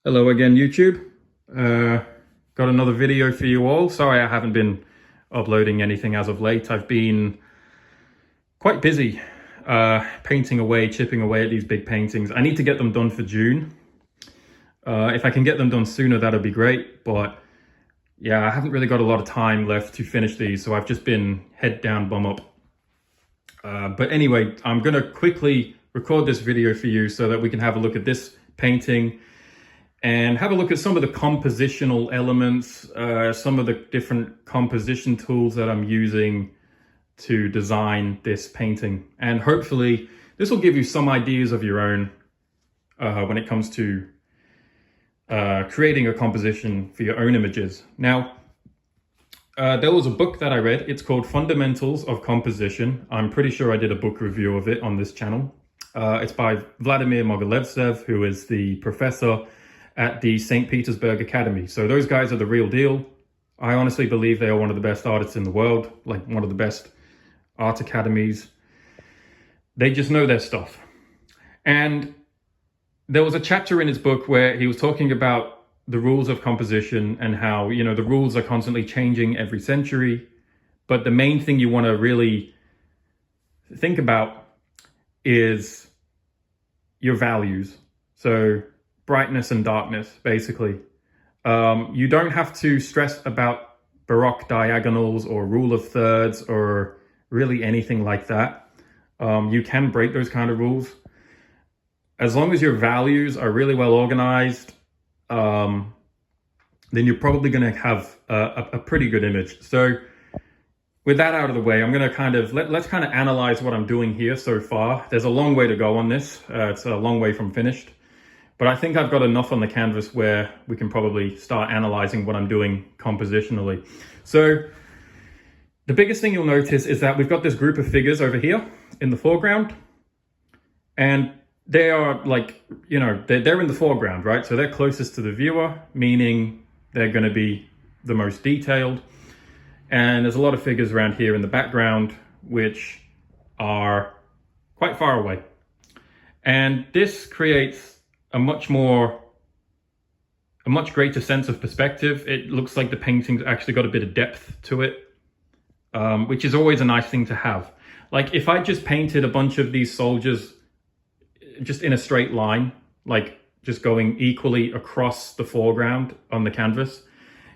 Hello again, YouTube. Got another video for you all. Sorry I haven't been uploading anything as of late. I've been quite busy painting away, chipping away at these big paintings. I need to get them done for June. If I can get them done sooner, that'd be great. But yeah, I haven't really got a lot of time left to finish these, so I've just been head down, bum up. But anyway, I'm going to quickly record this video for you so that we can have a look at this painting and have a look at some of the compositional elements, some of the different composition tools that I'm using to design this painting. And hopefully this will give you some ideas of your own when it comes to creating a composition for your own images. Now, there was a book that I read. It's called Fundamentals of Composition. I'm pretty sure I did a book review of it on this channel. It's by Vladimir Mogilevtsev, who is the professor at the St. Petersburg Academy. So those guys are the real deal. I honestly believe they are one of the best artists in the world, like one of the best art academies. They just know their stuff. And there was a chapter in his book where he was talking about the rules of composition and how, you know, the rules are constantly changing every century. But the main thing you want to really think about is your values. So brightness and darkness, basically. You don't have to stress about Baroque diagonals or rule of thirds or really anything like that. You can break those kind of rules. As long as your values are really well organized, then you're probably going to have a pretty good image. So with that out of the way, I'm going to let's kind of analyze what I'm doing here so far. There's a long way to go on this. It's a long way from finished. But I think I've got enough on the canvas where we can probably start analyzing what I'm doing compositionally. So the biggest thing you'll notice is that we've got this group of figures over here in the foreground. And they are like, you know, they're in the foreground, right? So they're closest to the viewer, meaning they're going to be the most detailed. And there's a lot of figures around here in the background, which are quite far away. And this creates a much greater sense of perspective. It looks like the painting's actually got a bit of depth to it, which is always a nice thing to have. Like if I just painted a bunch of these soldiers just in a straight line, like just going equally across the foreground on the canvas,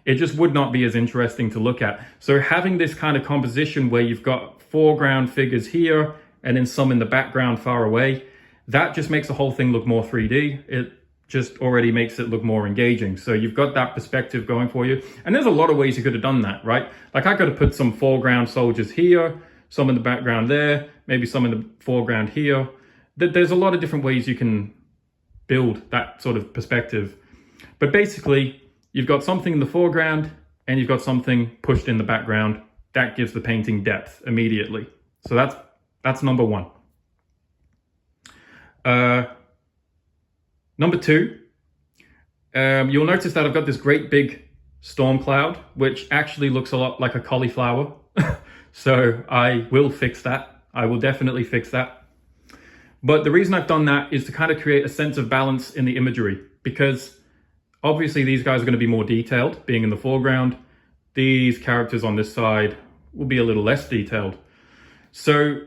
it just would not be as interesting to look at. So having this kind of composition where you've got foreground figures here and then some in the background far away, that just makes the whole thing look more 3D. It just already makes it look more engaging. So you've got that perspective going for you. And there's a lot of ways you could have done that, right? Like I could have put some foreground soldiers here, some in the background there, maybe some in the foreground here. There's a lot of different ways you can build that sort of perspective. But basically, you've got something in the foreground and you've got something pushed in the background. That gives the painting depth immediately. So that's number one. Number two, you'll notice that I've got this great big storm cloud, which actually looks a lot like a cauliflower. So I will fix that. I will definitely fix that. But the reason I've done that is to kind of create a sense of balance in the imagery, because obviously these guys are going to be more detailed being in the foreground. These characters on this side will be a little less detailed. So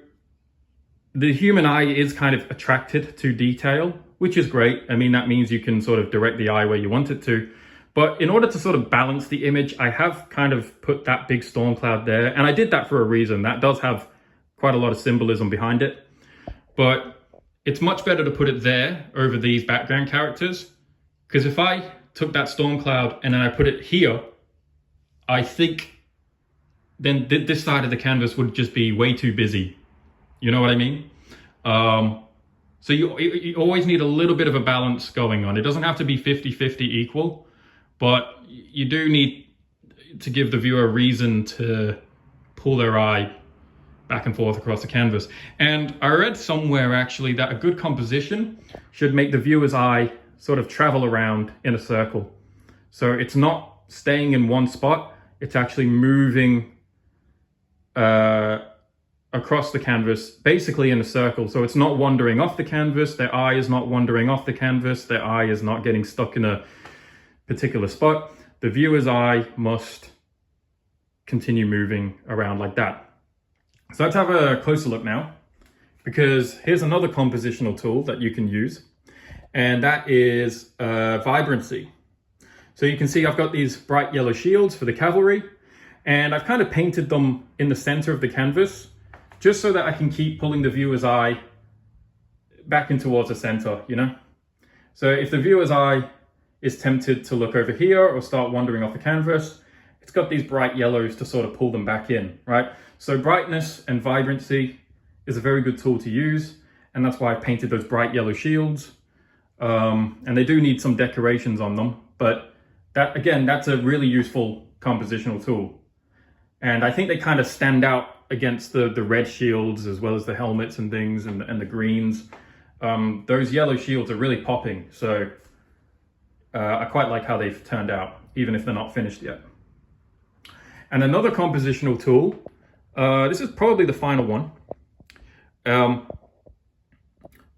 the human eye is kind of attracted to detail, which is great. I mean, that means you can sort of direct the eye where you want it to. But in order to sort of balance the image, I have kind of put that big storm cloud there. And I did that for a reason. That does have quite a lot of symbolism behind it. But it's much better to put it there over these background characters. Because if I took that storm cloud and then I put it here, I think then this side of the canvas would just be way too busy. You know what I mean? So you always need a little bit of a balance going on. It doesn't have to be 50-50 equal, but you do need to give the viewer a reason to pull their eye back and forth across the canvas. And I read somewhere actually that a good composition should make the viewer's eye sort of travel around in a circle. So it's not staying in one spot, it's actually moving across the canvas, basically in a circle. So it's not wandering off the canvas, their eye is not wandering off the canvas, their eye is not getting stuck in a particular spot. The viewer's eye must continue moving around like that. So let's have a closer look now, because here's another compositional tool that you can use, and that is vibrancy. So you can see I've got these bright yellow shields for the cavalry, and I've kind of painted them in the center of the canvas, just so that I can keep pulling the viewer's eye back in towards the center, you know? So if the viewer's eye is tempted to look over here or start wandering off the canvas, it's got these bright yellows to sort of pull them back in, right? So brightness and vibrancy is a very good tool to use, and that's why I painted those bright yellow shields. And they do need some decorations on them, but that, again, that's a really useful compositional tool. And I think they kind of stand out against the red shields, as well as the helmets and things, and the greens. Those yellow shields are really popping, so I quite like how they've turned out, even if they're not finished yet. And another compositional tool, this is probably the final one,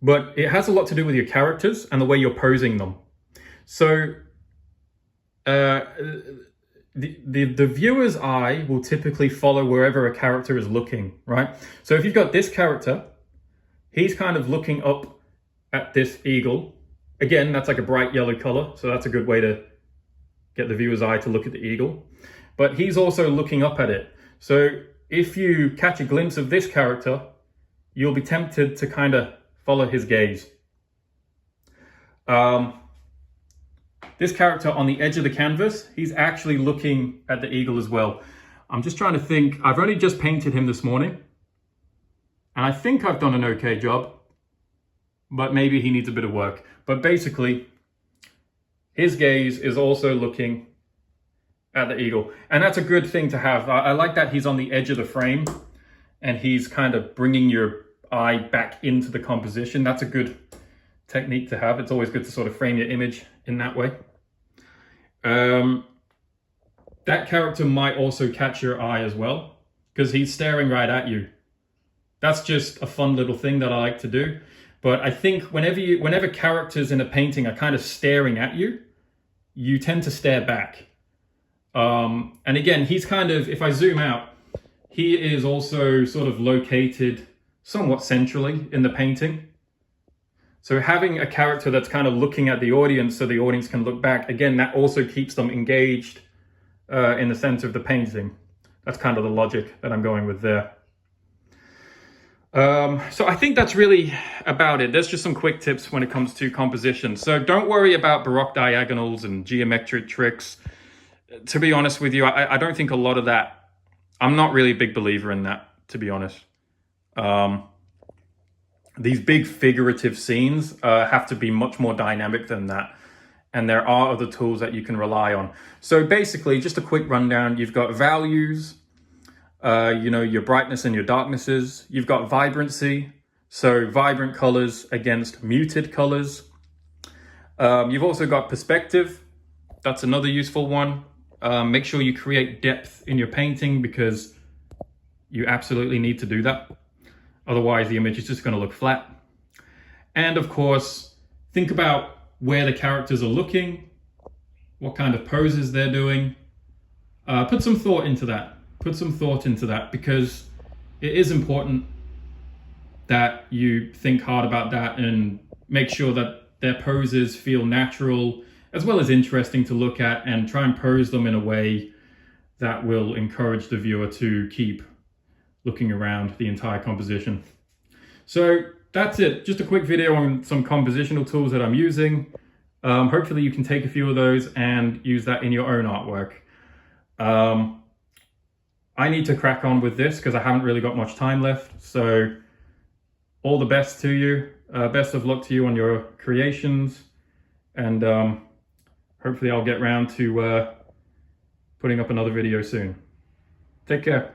but it has a lot to do with your characters and the way you're posing them. So the viewer's eye will typically follow wherever a character is looking, right? So if you've got this character, he's kind of looking up at this eagle. Again, that's like a bright yellow color, so that's a good way to get the viewer's eye to look at the eagle. But he's also looking up at it. So if you catch a glimpse of this character, you'll be tempted to kind of follow his gaze. This character on the edge of the canvas, he's actually looking at the eagle as well. I'm just trying to think. I've only just painted him this morning, and I think I've done an okay job, but maybe he needs a bit of work. But basically, his gaze is also looking at the eagle, and that's a good thing to have. I like that he's on the edge of the frame, and he's kind of bringing your eye back into the composition. That's a good technique to have. It's always good to sort of frame your image in that way. That character might also catch your eye as well, because he's staring right at you. That's just a fun little thing that I like to do. But I think whenever characters in a painting are kind of staring at you, you tend to stare back. And again, he's kind of, if I zoom out, he is also sort of located somewhat centrally in the painting. So having a character that's kind of looking at the audience so the audience can look back, again, that also keeps them engaged in the center of the painting. That's kind of the logic that I'm going with there. So I think that's really about it. There's just some quick tips when it comes to composition. So don't worry about Baroque diagonals and geometric tricks. To be honest with you, I don't think a lot of that, I'm not really a big believer in that, to be honest. These big figurative scenes have to be much more dynamic than that. And there are other tools that you can rely on. So basically, just a quick rundown. You've got values, your brightness and your darknesses. You've got vibrancy, so vibrant colors against muted colors. You've also got perspective. That's another useful one. Make sure you create depth in your painting, because you absolutely need to do that. Otherwise, the image is just going to look flat. And of course, think about where the characters are looking, what kind of poses they're doing. Put some thought into that. Because it is important that you think hard about that and make sure that their poses feel natural as well as interesting to look at, and try and pose them in a way that will encourage the viewer to keep looking around the entire composition. So that's it. Just a quick video on some compositional tools that I'm using. Hopefully you can take a few of those and use that in your own artwork. I need to crack on with this because I haven't really got much time left. So all the best to you. Best of luck to you on your creations. And hopefully I'll get round to putting up another video soon. Take care.